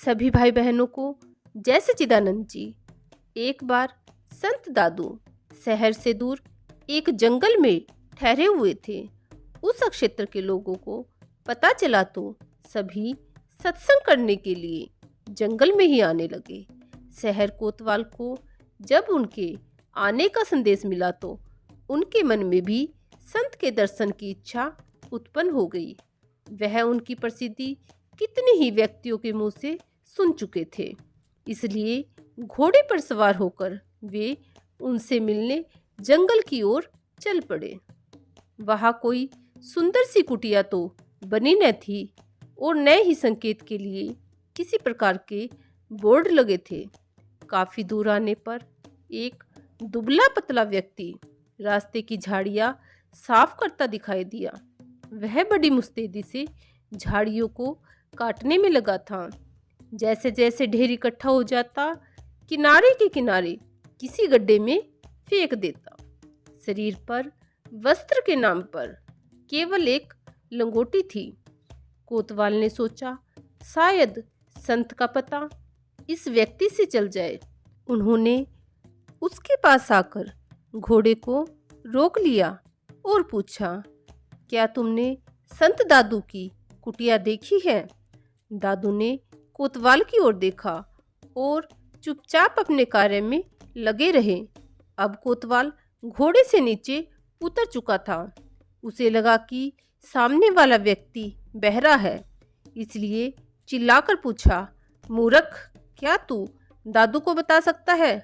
सभी भाई बहनों को जय सच्चिदानंद जी। एक बार संत दादू शहर से दूर एक जंगल में ठहरे हुए थे। उस क्षेत्र के लोगों को पता चला तो सभी सत्संग करने के लिए जंगल में ही आने लगे। शहर कोतवाल को जब उनके आने का संदेश मिला तो उनके मन में भी संत के दर्शन की इच्छा उत्पन्न हो गई। वह उनकी प्रसिद्धि कितने ही व्यक्तियों के मुंह से सुन चुके थे, इसलिए घोड़े पर सवार होकर वे उनसे मिलने जंगल की ओर चल पड़े। वहां कोई सुंदर सी कुटिया तो बनी न थी और न ही संकेत के लिए किसी प्रकार के बोर्ड लगे थे। काफी दूर आने पर एक दुबला पतला व्यक्ति रास्ते की झाड़ियां साफ करता दिखाई दिया। वह बड़ी मुस्तैदी से झाड़ियों को काटने में लगा था। जैसे जैसे ढेर इकट्ठा हो जाता, किनारे के किनारे किसी गड्ढे में फेंक देता। शरीर पर वस्त्र के नाम पर केवल एक लंगोटी थी। कोतवाल ने सोचा, शायद संत का पता इस व्यक्ति से चल जाए। उन्होंने उसके पास आकर घोड़े को रोक लिया और पूछा, क्या तुमने संत दादू की कुटिया देखी है? दादू ने कोतवाल की ओर देखा और चुपचाप अपने कार्य में लगे रहे। अब कोतवाल घोड़े से नीचे उतर चुका था। उसे लगा कि सामने वाला व्यक्ति बहरा है, इसलिए चिल्लाकर पूछा, मूर्ख, क्या तू दादू को बता सकता है?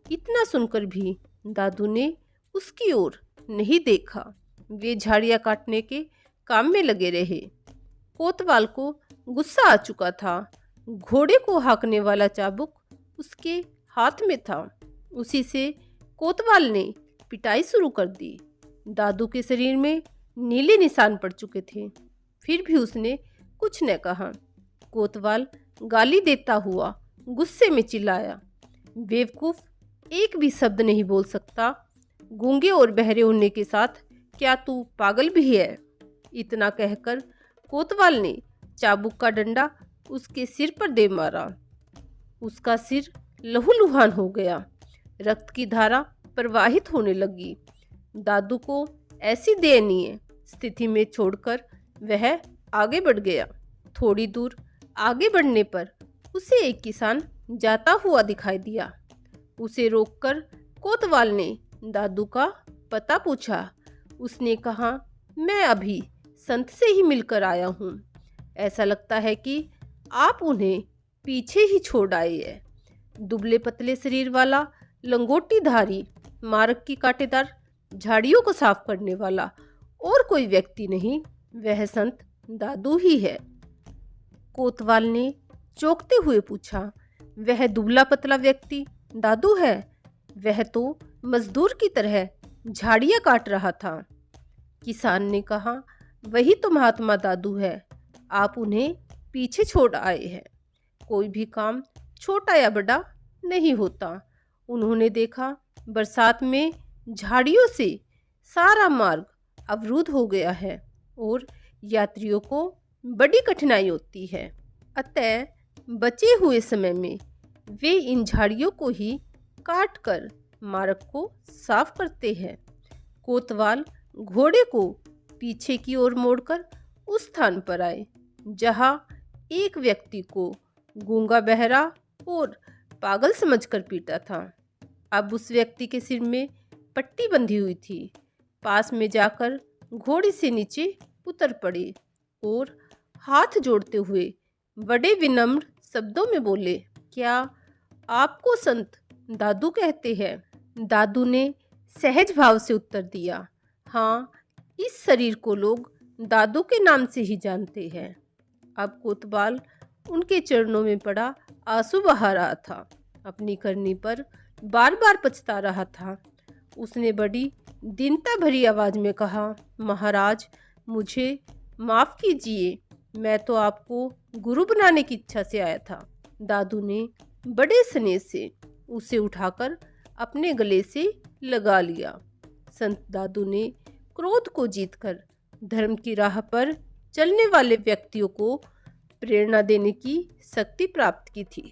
इतना सुनकर भी दादू ने उसकी ओर नहीं देखा। वे झाड़ियां काटने के काम में लगे रहे। कोतवाल को गुस्सा आ चुका था। घोड़े को हाँकने वाला चाबुक उसके हाथ में था। उसी से कोतवाल ने पिटाई शुरू कर दी। दादू के शरीर में नीले निशान पड़ चुके थे, फिर भी उसने कुछ न कहा। कोतवाल गाली देता हुआ गुस्से में चिल्लाया, बेवकूफ, एक भी शब्द नहीं बोल सकता। गूंगे और बहरे होने के साथ क्या तू पागल भी है? इतना कहकर कोतवाल ने चाबुक का डंडा उसके सिर पर दे मारा। उसका सिर लहूलुहान हो गया। रक्त की धारा प्रवाहित होने लगी। दादू को ऐसी दयनीय स्थिति में छोड़कर वह आगे बढ़ गया। थोड़ी दूर आगे बढ़ने पर उसे एक किसान जाता हुआ दिखाई दिया। उसे रोककर कोतवाल ने दादू का पता पूछा। उसने कहा, मैं अभी संत से ही मिलकर आया हूँ। ऐसा लगता है कि आप उन्हें पीछे ही छोड़ आए हैं। दुबले पतले शरीर वाला, लंगोटीधारी, मार्ग की कांटेदार झाड़ियों को साफ करने वाला और कोई व्यक्ति नहीं, वह संत दादू ही है। कोतवाल ने चौंकते हुए पूछा, वह दुबला पतला व्यक्ति दादू है? वह तो मजदूर की तरह झाड़ियां काट रहा था। किसान ने कहा, वही तो महात्मा दादू है। आप उन्हें पीछे छोड़ आए हैं। कोई भी काम छोटा या बड़ा नहीं होता। उन्होंने देखा, बरसात में झाड़ियों से सारा मार्ग अवरुद्ध हो गया है और यात्रियों को बड़ी कठिनाई होती है। अतः बचे हुए समय में वे इन झाड़ियों को ही काट कर मार्ग को साफ करते हैं। कोतवाल घोड़े को पीछे की ओर मोड़कर उस स्थान पर आए जहां एक व्यक्ति को गूंगा, बहरा और पागल समझकर पीटा था। अब उस व्यक्ति के सिर में पट्टी बंधी हुई थी। पास में जाकर घोड़े से नीचे उतर पड़े और हाथ जोड़ते हुए बड़े विनम्र शब्दों में बोले, क्या आपको संत दादू कहते हैं? दादू ने सहज भाव से उत्तर दिया, हाँ, इस शरीर को लोग दादू के नाम से ही जानते हैं। अब कोतवाल उनके चरणों में पड़ा आंसू बहा रहा था। अपनी करनी पर बार बार पछता रहा था। उसने बड़ी दीनता भरी आवाज में कहा, महाराज, मुझे माफ कीजिए, मैं तो आपको गुरु बनाने की इच्छा से आया था। दादू ने बड़े स्नेह से उसे उठाकर अपने गले से लगा लिया। संत दादू ने क्रोध को जीतकर धर्म की राह पर चलने वाले व्यक्तियों को प्रेरणा देने की शक्ति प्राप्त की थी।